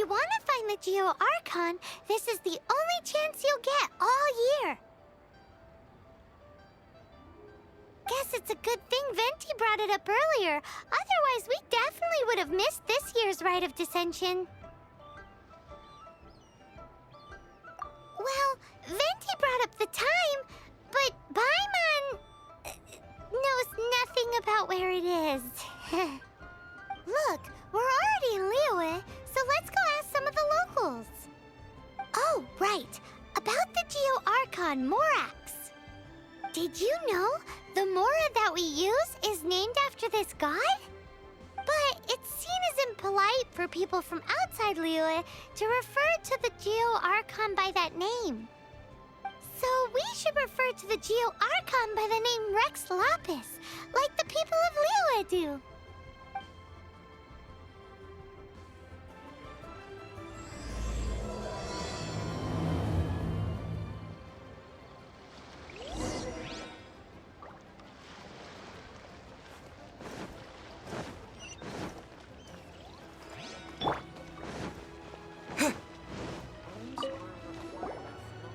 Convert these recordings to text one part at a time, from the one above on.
want to find the Geo Archon, this is the only chance you'll get all year. Guess it's a good thing Venti brought it up earlier. Otherwise, we definitely would have missed this year's Rite of Dissension. Well, Venti brought up the time, but Paimon knows nothing about where it is. Look, we're already in Liyue, so let's go ask some of the locals. Oh, right. About the Geo Archon Morax. Did you know the Mora that we use is named after this god? But it's seen as impolite for people from outside Liyue to refer to the Geo Archon by that name. So we should refer to the Geo Archon by the name Rex Lapis, like the people of Liyue do.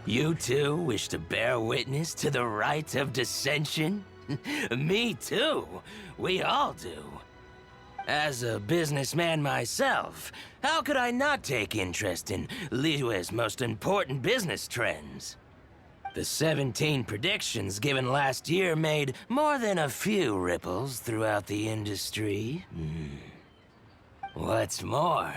You two wish to bear witness to the rite of dissension? Me too. We all do. As a businessman myself, how could I not take interest in Liyue's most important business trends? The 17 predictions given last year made more than a few ripples throughout the industry. What's more,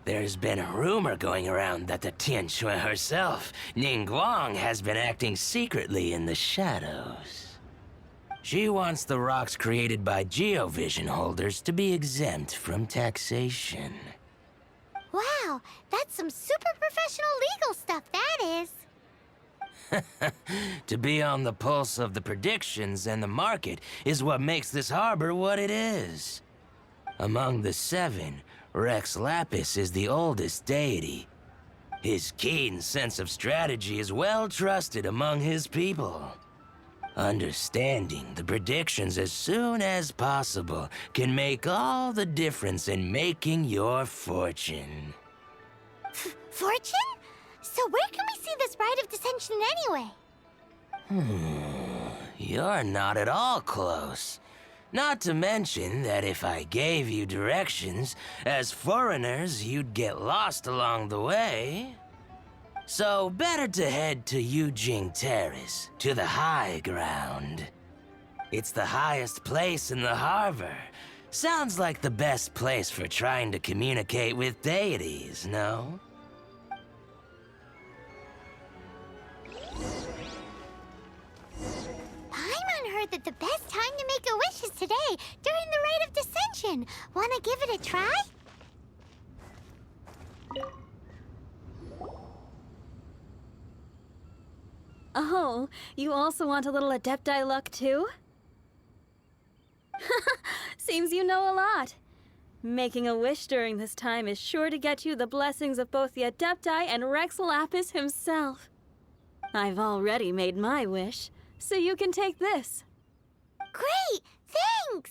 there's been a rumor going around that the Tianxue herself, Ningguang, has been acting secretly in the shadows. She wants the rocks created by Geovision holders to be exempt from taxation. Wow, that's some super professional legal stuff, that is. To be on the pulse of the predictions and the market is what makes this harbor what it is. Among the 7, Rex Lapis is the oldest deity. His keen sense of strategy is well trusted among his people. Understanding the predictions as soon as possible can make all the difference in making your fortune. Fortune? So where can we see this Rite of Dissension anyway? You're not at all close. Not to mention that if I gave you directions, as foreigners, you'd get lost along the way. So better to head to Yujing Terrace, to the high ground. It's the highest place in the harbor. Sounds like the best place for trying to communicate with deities, no? Paimon heard that the best time to make a wish is today, during the Rite of Dissension. Wanna give it a try? Oh, you also want a little Adepti luck too? Seems you know a lot. Making a wish during this time is sure to get you the blessings of both the Adepti and Rex Lapis himself. I've already made my wish, so you can take this. Great! Thanks!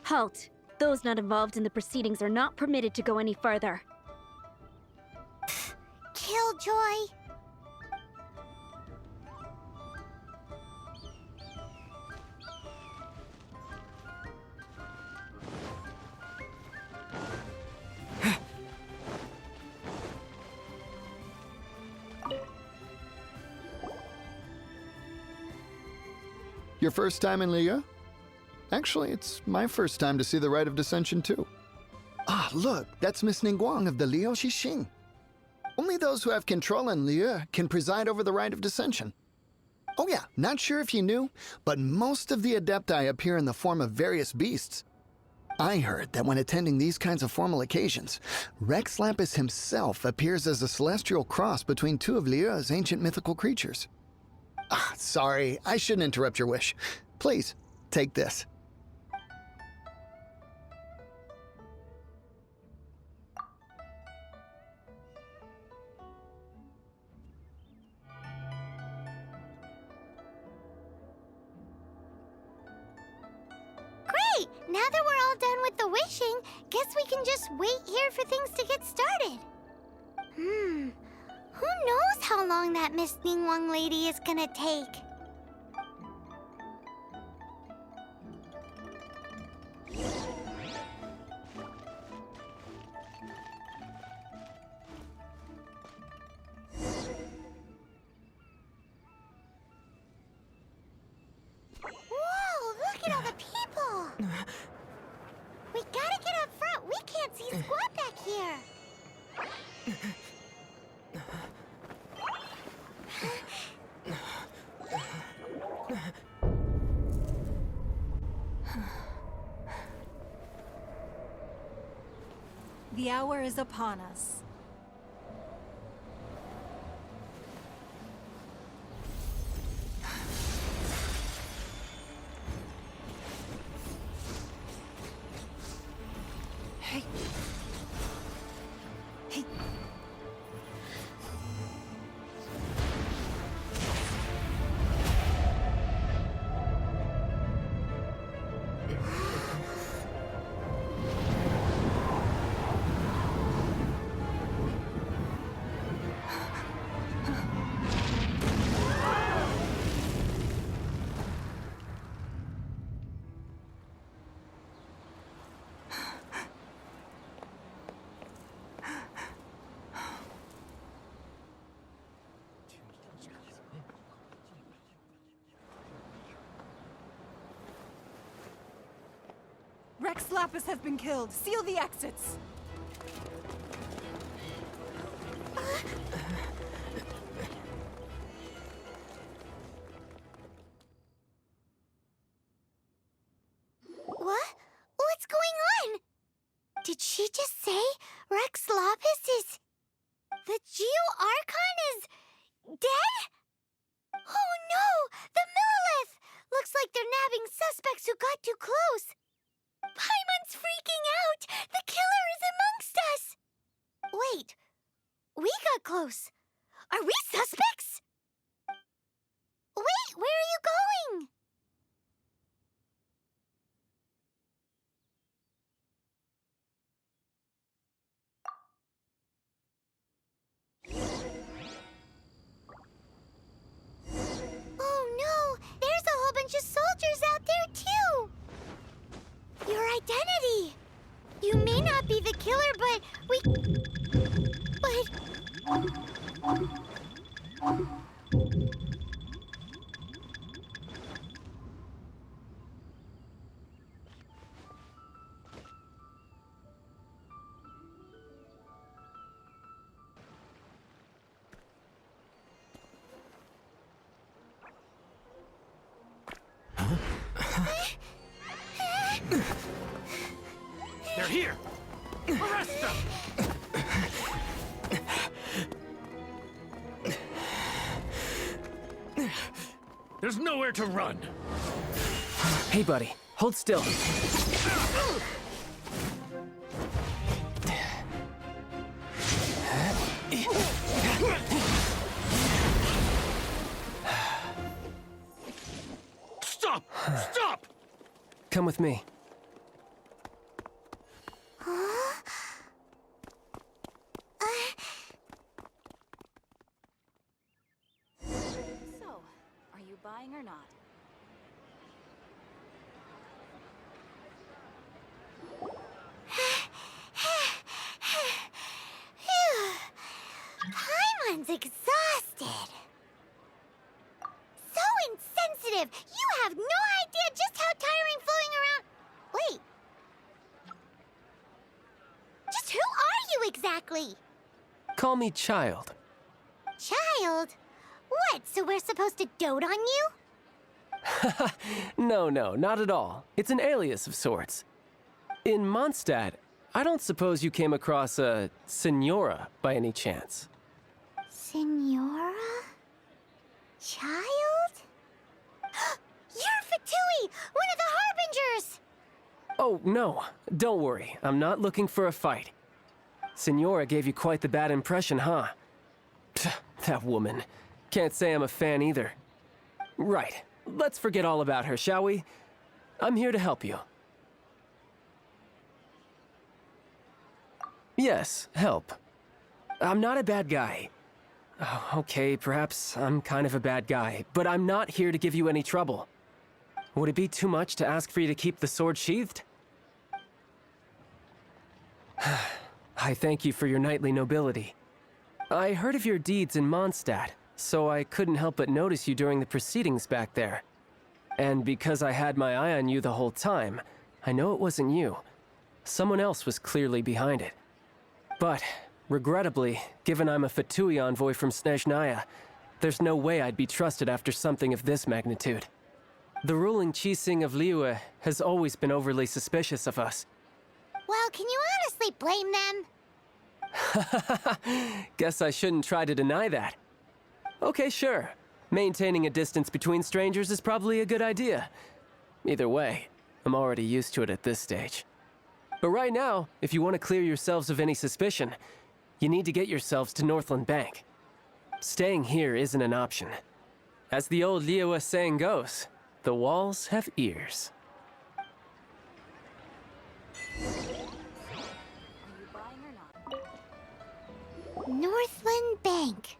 Halt! Those not involved in the proceedings are not permitted to go any further. Killjoy! Your first time in Liyue? Actually, it's my first time to see the Rite of Dissension, too. Ah, look, that's Miss Ningguang of the Liu Xixing. Only those who have control in Liyue can preside over the Rite of Dissension. Oh yeah, not sure if you knew, but most of the Adepti appear in the form of various beasts. I heard that when attending these kinds of formal occasions, Rex Lapis himself appears as a celestial cross between two of Lia's ancient mythical creatures. Ah, sorry, I shouldn't interrupt your wish. Please, take this. Great! Now that we're all done with the wishing, guess we can just wait here for things to get started. Who knows how long that Miss Ningguang lady is gonna take? Whoa, look at all the people! We gotta get up front. We can't see squat back here. The hour is upon us. Hey. Hey. Rex Lapis has been killed. Seal the exits. What? What's going on? Did she just say Rex Lapis is... The Geo-Archon is... dead? Oh no! The Millilith! Looks like they're nabbing suspects who got too close. Paimon's freaking out! The killer is amongst us! Wait, we got close. Are we suspects? Wait, where are you going? Oh no! There's a whole bunch of soldiers out there too! Your identity! You may not be the killer, but They're here! Arrest them! There's nowhere to run! Hey, buddy. Hold still. Stop! Stop! Come with me. So, are you buying or not? Paimon's exhausted. So insensitive! You have no idea just how tiring floating around... Wait. Just who are you exactly? Call me Child. Child? What, so we're supposed to dote on you? No, not at all. It's an alias of sorts. In Mondstadt, I don't suppose you came across a Senora by any chance? Senora? Child? You're Fatui, one of the Harbingers! Oh, no. Don't worry. I'm not looking for a fight. Senora gave you quite the bad impression, huh? Pfft, that woman. Can't say I'm a fan either. Right. Let's forget all about her, shall we? I'm here to help you. Yes, help. I'm not a bad guy. Oh, okay, perhaps I'm kind of a bad guy, but I'm not here to give you any trouble. Would it be too much to ask for you to keep the sword sheathed? I thank you for your knightly nobility. I heard of your deeds in Mondstadt, so I couldn't help but notice you during the proceedings back there. And because I had my eye on you the whole time, I know it wasn't you. Someone else was clearly behind it. But, regrettably, given I'm a Fatui envoy from Snezhnaya, there's no way I'd be trusted after something of this magnitude. The ruling Qixing of Liyue has always been overly suspicious of us. Well, can you honestly blame them? Guess I shouldn't try to deny that. Okay, sure. Maintaining a distance between strangers is probably a good idea. Either way, I'm already used to it at this stage. But right now, if you want to clear yourselves of any suspicion, you need to get yourselves to Northland Bank. Staying here isn't an option. As the old Liyue saying goes, the walls have ears. Northland Bank.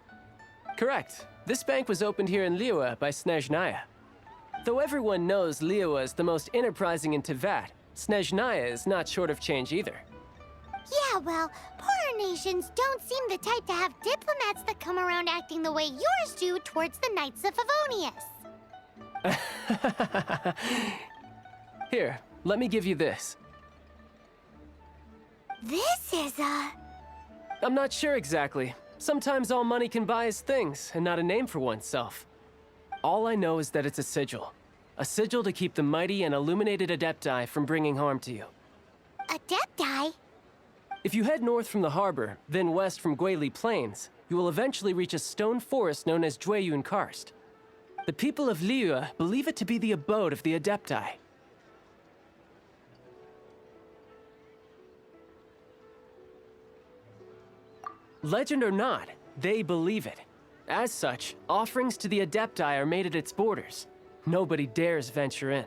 Correct. This bank was opened here in Liyue by Snezhnaya. Though everyone knows Liyue is the most enterprising in Teyvat, Snezhnaya is not short of change either. Yeah, well, poorer nations don't seem the type to have diplomats that come around acting the way yours do towards the Knights of Favonius. Here, let me give you this. This is a... I'm not sure exactly. Sometimes all money can buy is things, and not a name for oneself. All I know is that it's a sigil. A sigil to keep the mighty and illuminated Adepti from bringing harm to you. Adepti? If you head north from the harbor, then west from Guili Plains, you will eventually reach a stone forest known as Jueyun Karst. The people of Liyue believe it to be the abode of the Adepti. Legend or not, they believe it. As such, offerings to the Adepti are made at its borders. Nobody dares venture in.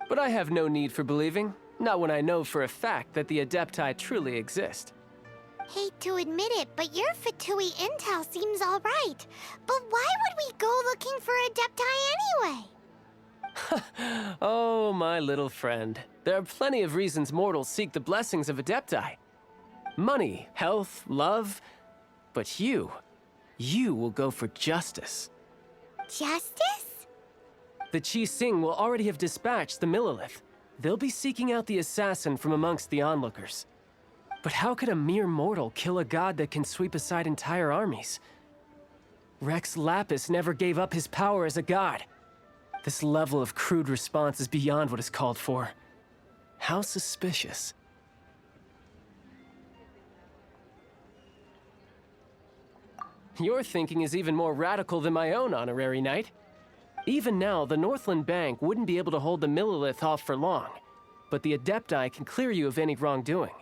But I have no need for believing, not when I know for a fact that the Adepti truly exist. Hate to admit it, but your Fatui intel seems all right. But why would we go looking for Adepti anyway? Oh, my little friend. There are plenty of reasons mortals seek the blessings of Adepti. Money, health, love. But you will go for justice. Justice? The Qixing will already have dispatched the Millelith. They'll be seeking out the assassin from amongst the onlookers. But how could a mere mortal kill a god that can sweep aside entire armies? Rex Lapis never gave up his power as a god. This level of crude response is beyond what is called for. How suspicious. Your thinking is even more radical than my own, honorary knight. Even now, the Northland Bank wouldn't be able to hold the Millelith off for long, but the Adepti can clear you of any wrongdoing.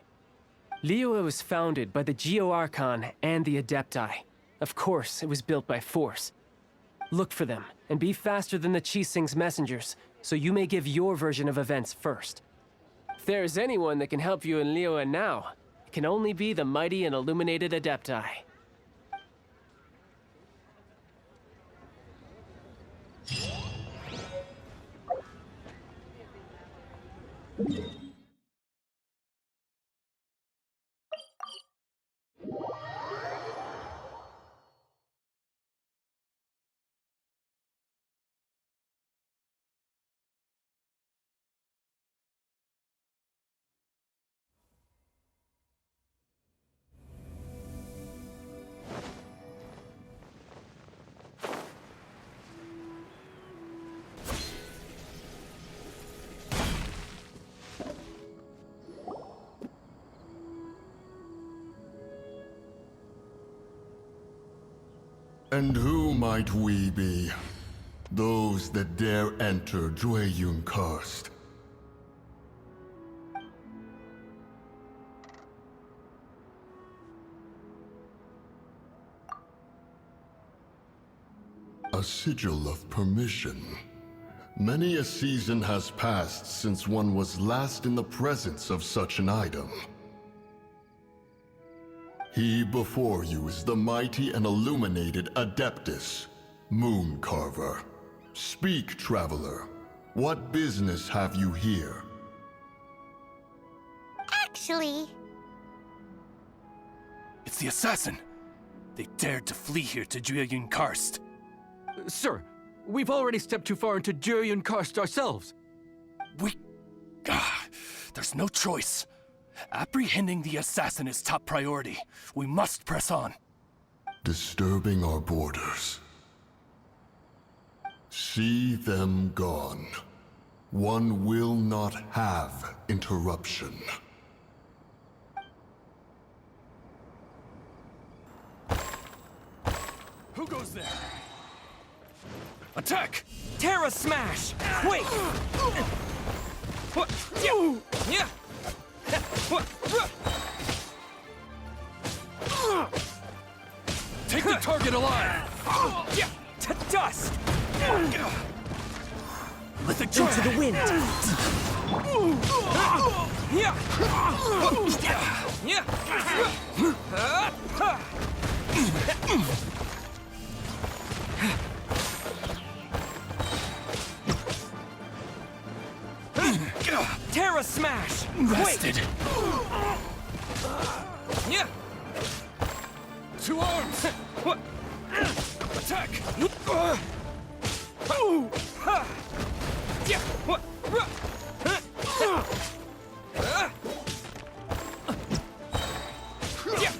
Liyue was founded by the Geo-Archon and the Adepti. Of course, it was built by force. Look for them, and be faster than the Qixing's messengers, so you may give your version of events first. If there is anyone that can help you in Liyue now, it can only be the mighty and illuminated Adepti. And who might we be? Those that dare enter Jueyun Karst. A sigil of permission. Many a season has passed since one was last in the presence of such an item. He before you is the mighty and illuminated Adeptus, Moon Carver. Speak, traveler. What business have you here? Actually, It's the assassin! They dared to flee here to Jueyun Karst. Sir, we've already stepped too far into Jueyun Karst ourselves. There's no choice. Apprehending the assassin is top priority. We must press on. Disturbing our borders. See them gone. One will not have interruption. Who goes there? Attack! Terra Smash! Quick! What? Yeah! Yeah! What? Take the target alive! Yeah! To dust! Lithic Into the wind! Yeah! Yeah! Terra Smash! Bested! Yeah! Two arms! What? Attack! Yeah! What? Yeah!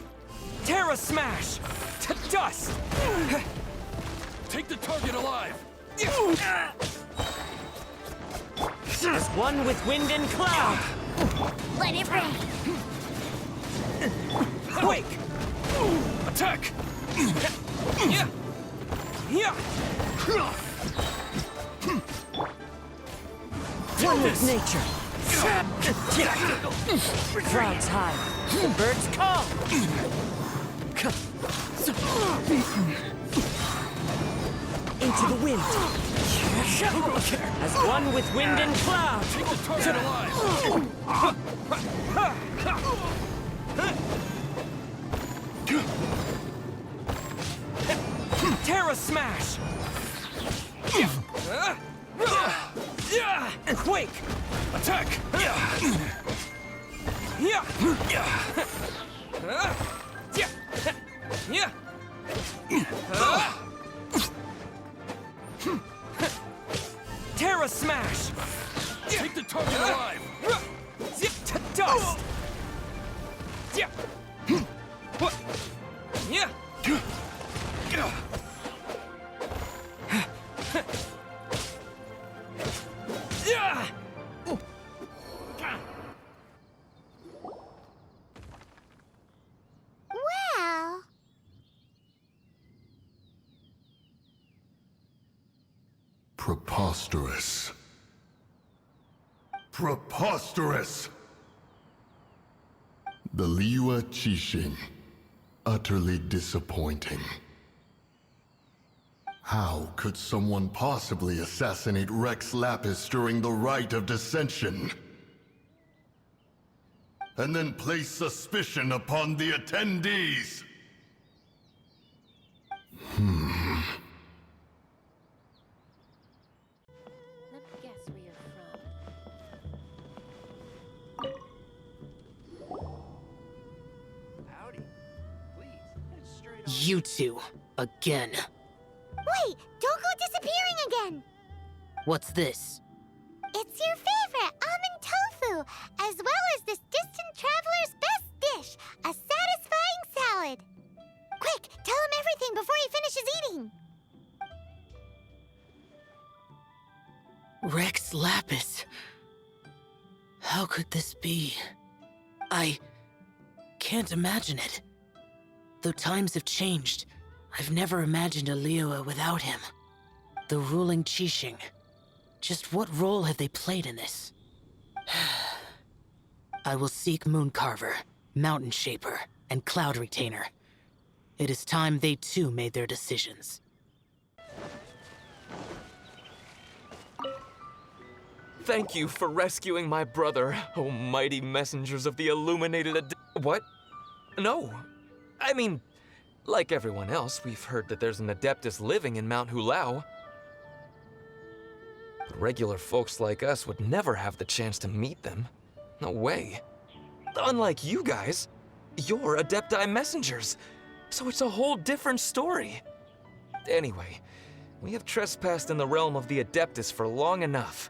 Terra Smash! To dust! Take the target alive! As one with wind and cloud! let it rain. Quake! Attack! Yeah! Yeah! One with nature! Clouds high, the birds call! Into the wind! As one with wind and cloud! Take the target alive! Terra Smash! Quake! Attack! Yeah! Terra Smash! Take the target alive! To dust! What? Yeah! Well, Preposterous. Preposterous! The Liua Qixing. Utterly disappointing. How could someone possibly assassinate Rex Lapis during the Rite of Dissension? And then place suspicion upon the attendees? Let me guess where you're from. You two, again. wait, don't go disappearing again. What's this? It's your favorite almond tofu, as well as this distant traveler's best dish, a satisfying salad. Quick, tell him everything before he finishes eating. Rex Lapis. How could this be? I can't imagine it. Though times have changed, I've never imagined a Liyue without him. The ruling Qixing. Just what role have they played in this? I will seek Mooncarver, Mountain Shaper, and Cloud Retainer. It is time they too made their decisions. Thank you for rescuing my brother, oh mighty messengers of the illuminated What? No. I mean, like everyone else, we've heard that there's an Adeptus living in Mount Hulao. But regular folks like us would never have the chance to meet them. No way. Unlike you guys, you're Adepti messengers, so it's a whole different story. Anyway, we have trespassed in the realm of the Adeptus for long enough.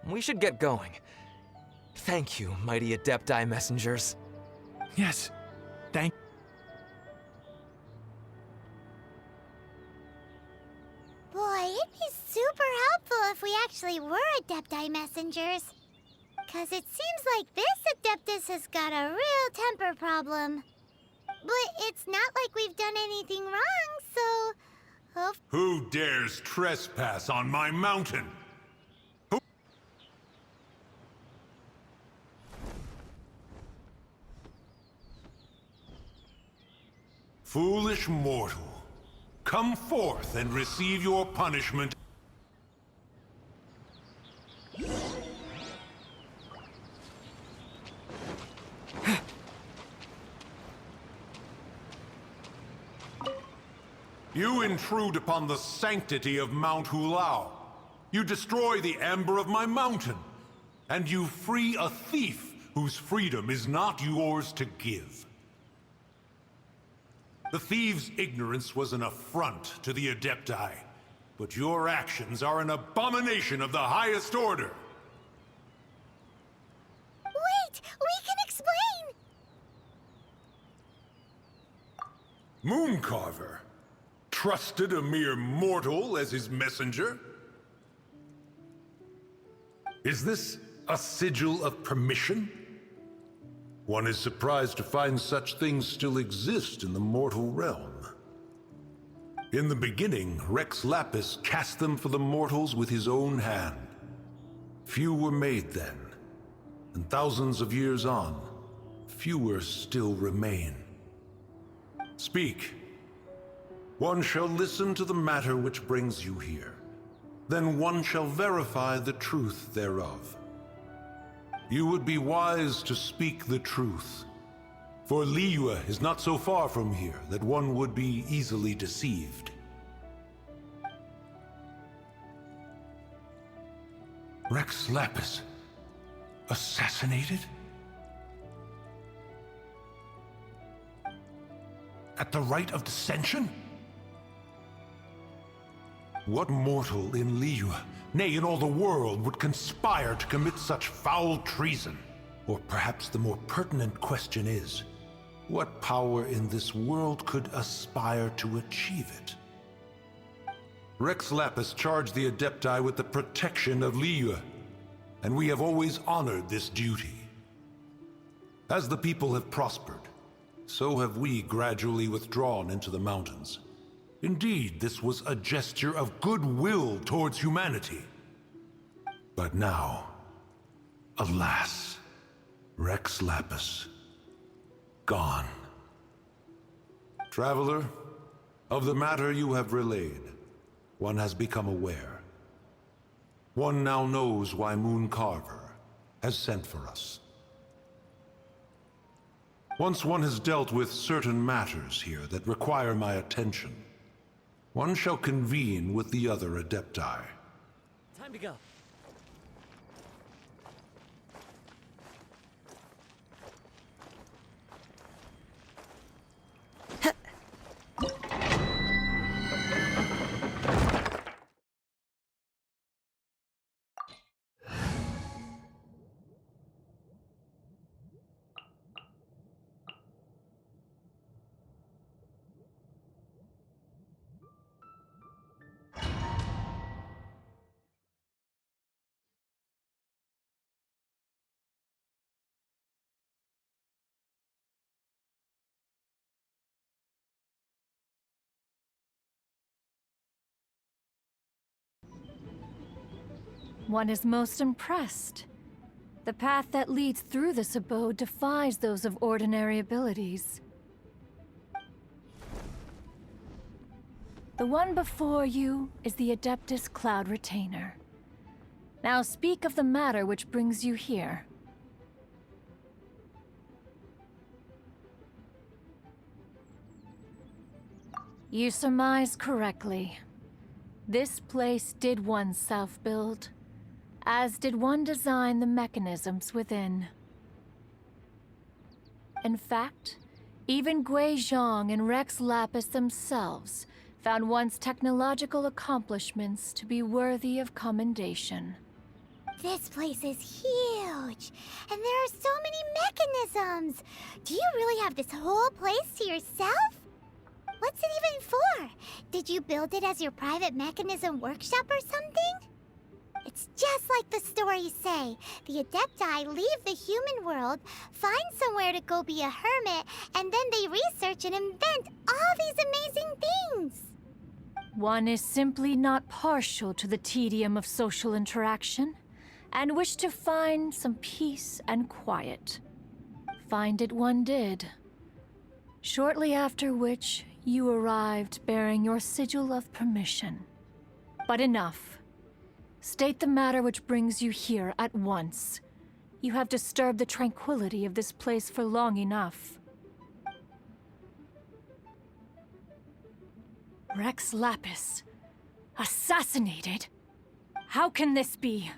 We should get going. Thank you, mighty Adepti messengers. Yes. Thank. Boy, it'd be super helpful if we actually were Adepti messengers. 'Cause it seems like this Adeptus has got a real temper problem. But it's not like we've done anything wrong, so... Who dares trespass on my mountain? Foolish mortal, come forth and receive your punishment. You intrude upon the sanctity of Mount Hulao. You destroy the amber of my mountain. And you free a thief whose freedom is not yours to give. The thief's ignorance was an affront to the Adepti, but your actions are an abomination of the highest order. Wait! We can explain! Mooncarver trusted a mere mortal as his messenger? Is this a sigil of permission? One is surprised to find such things still exist in the mortal realm. In the beginning, Rex Lapis cast them for the mortals with his own hand. Few were made then, and thousands of years on, fewer still remain. Speak. One shall listen to the matter which brings you here. Then one shall verify the truth thereof. You would be wise to speak the truth. For Liyue is not so far from here that one would be easily deceived. Rex Lapis, assassinated? At the rite of dissension? What mortal in Liyue, nay, in all the world, would conspire to commit such foul treason? Or perhaps the more pertinent question is, what power in this world could aspire to achieve it? Rex Lapis charged the Adepti with the protection of Liyue, and we have always honored this duty. As the people have prospered, so have we gradually withdrawn into the mountains. Indeed, this was a gesture of goodwill towards humanity. But now, alas, Rex Lapis, gone. Traveler, of the matter you have relayed, one has become aware. One now knows why Mooncarver has sent for us. Once one has dealt with certain matters here that require my attention, one shall convene with the other Adepti. Time to go. One is most impressed. The path that leads through this abode defies those of ordinary abilities. The one before you is the Adeptus Cloud Retainer. Now speak of the matter which brings you here. You surmise correctly. This place did one self-build, as did one design the mechanisms within. In fact, even Gui Zhang and Rex Lapis themselves found one's technological accomplishments to be worthy of commendation. This place is huge, and there are so many mechanisms. Do you really have this whole place to yourself? What's it even for? Did you build it as your private mechanism workshop or something? It's just like the stories say. The Adepti leave the human world, find somewhere to go be a hermit, and then they research and invent all these amazing things. One is simply not partial to the tedium of social interaction, and wished to find some peace and quiet. Find it one did. Shortly after which, you arrived bearing your sigil of permission. But enough. State the matter which brings you here at once. You have disturbed the tranquility of this place for long enough. Rex Lapis. Assassinated? How can this be?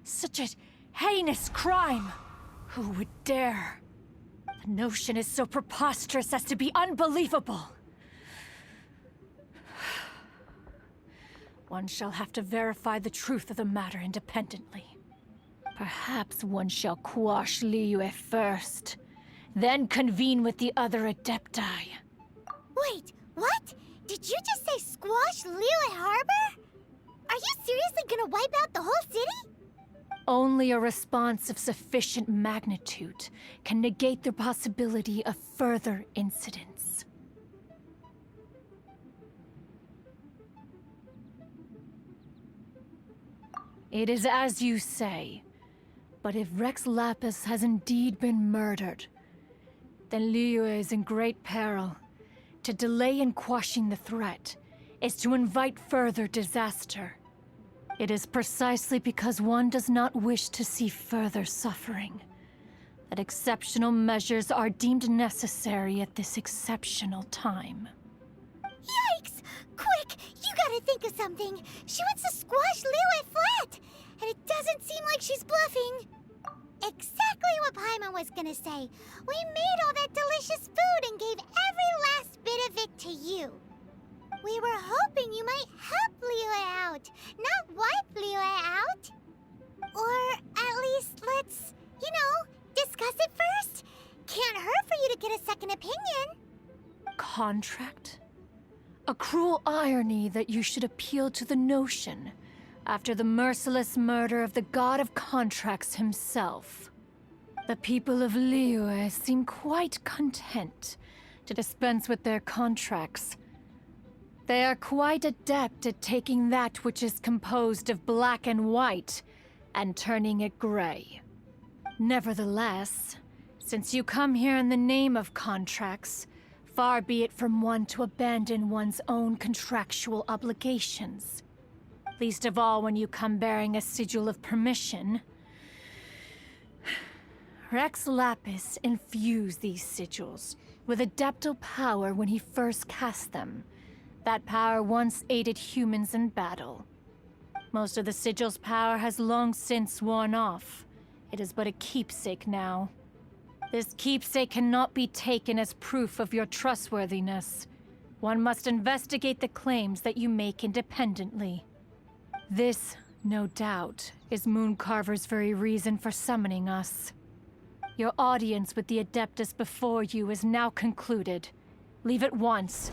Such a heinous crime! Who would dare? The notion is so preposterous as to be unbelievable. One shall have to verify the truth of the matter independently. Perhaps one shall quash Liyue first, then convene with the other Adepti. Wait, what? Did you just say squash Liyue Harbor? Are you seriously gonna wipe out the whole city? Only a response of sufficient magnitude can negate the possibility of further incidents. It is as you say, but if Rex Lapis has indeed been murdered, then Liyue is in great peril. To delay in quashing the threat is to invite further disaster. It is precisely because one does not wish to see further suffering that exceptional measures are deemed necessary at this exceptional time. Yikes! Quick, you gotta think of something. She wants to squash Liyue flat, and it doesn't seem like she's bluffing. Exactly what Paimon was gonna say. We made all that delicious food and gave every last bit of it to you. We were hoping you might help Liyue out, not wipe Liyue out. Or at least let's, discuss it first. Can't hurt for you to get a second opinion. Contract? A cruel irony that you should appeal to the notion after the merciless murder of the god of contracts himself. The people of Liyue seem quite content to dispense with their contracts. They are quite adept at taking that which is composed of black and white and turning it gray. Nevertheless, since you come here in the name of contracts, far be it from one to abandon one's own contractual obligations. Least of all when you come bearing a sigil of permission. Rex Lapis infused these sigils with adeptal power when he first cast them. That power once aided humans in battle. Most of the sigil's power has long since worn off. It is but a keepsake now. This keepsake cannot be taken as proof of your trustworthiness. One must investigate the claims that you make independently. This, no doubt, is Mooncarver's very reason for summoning us. Your audience with the Adeptus before you is now concluded. Leave at once.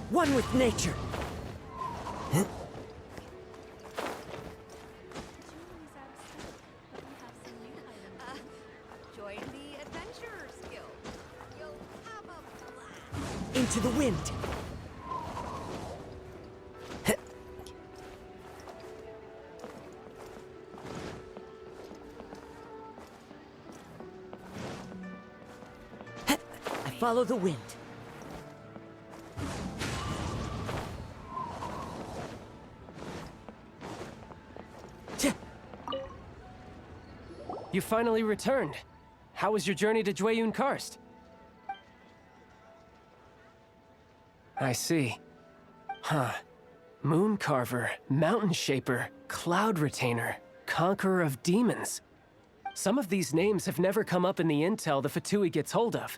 One with nature. Join the Adventurers Guild. You'll have a blast. Into the wind. I follow the wind. You finally returned. How was your journey to Jueyun Karst? I see. Huh. Moon Carver, Mountain Shaper, Cloud Retainer, Conqueror of Demons. Some of these names have never come up in the intel the Fatui gets hold of.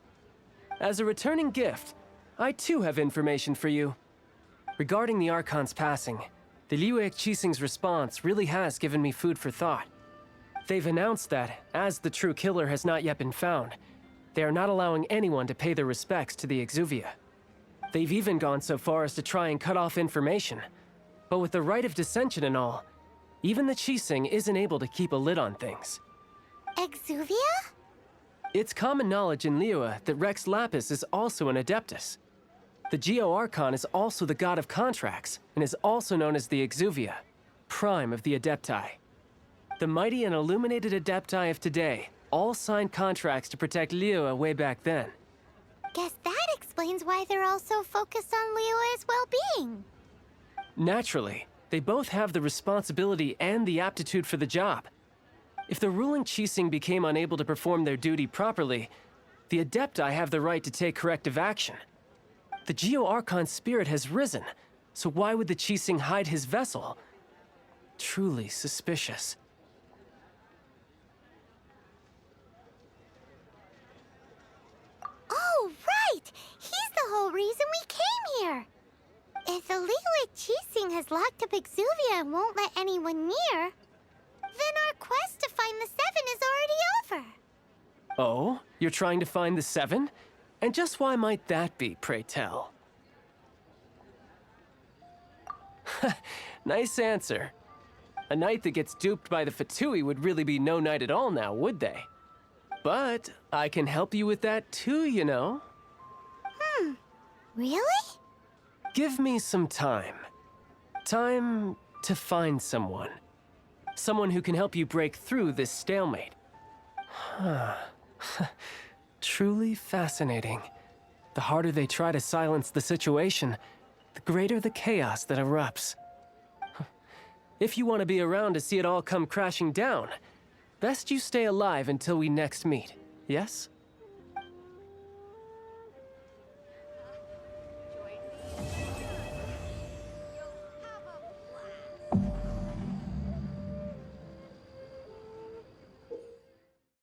As a returning gift, I too have information for you. Regarding the Archon's passing, the Liyue Qixing's response really has given me food for thought. They've announced that, as the true killer has not yet been found, they are not allowing anyone to pay their respects to the Exuvia. They've even gone so far as to try and cut off information. But with the right of dissension and all, even the Qixing isn't able to keep a lid on things. Exuvia? It's common knowledge in Liyue that Rex Lapis is also an Adeptus. The Geo-Archon is also the god of contracts, and is also known as the Exuvia, prime of the Adepti. The mighty and illuminated Adepti of today all signed contracts to protect Liyue way back then. Guess that explains why they're all so focused on Liyue's well-being. Naturally, they both have the responsibility and the aptitude for the job. If the ruling Qixing became unable to perform their duty properly, the Adepti have the right to take corrective action. The Geo-Archon's spirit has risen, so why would the Qixing hide his vessel? Truly suspicious. Oh, right! He's the whole reason we came here! If the Liyue Qixing has locked up Exuvia and won't let anyone near, then our quest to find the Seven is already over. Oh? You're trying to find the Seven? And just why might that be, pray tell? Nice answer. A knight that gets duped by the Fatui would really be no knight at all now, would they? But I can help you with that too, you know. Really? Give me some time. Time to find someone. Someone who can help you break through this stalemate. Truly fascinating. The harder they try to silence the situation, the greater the chaos that erupts. If you want to be around to see it all come crashing down, best you stay alive until we next meet, yes?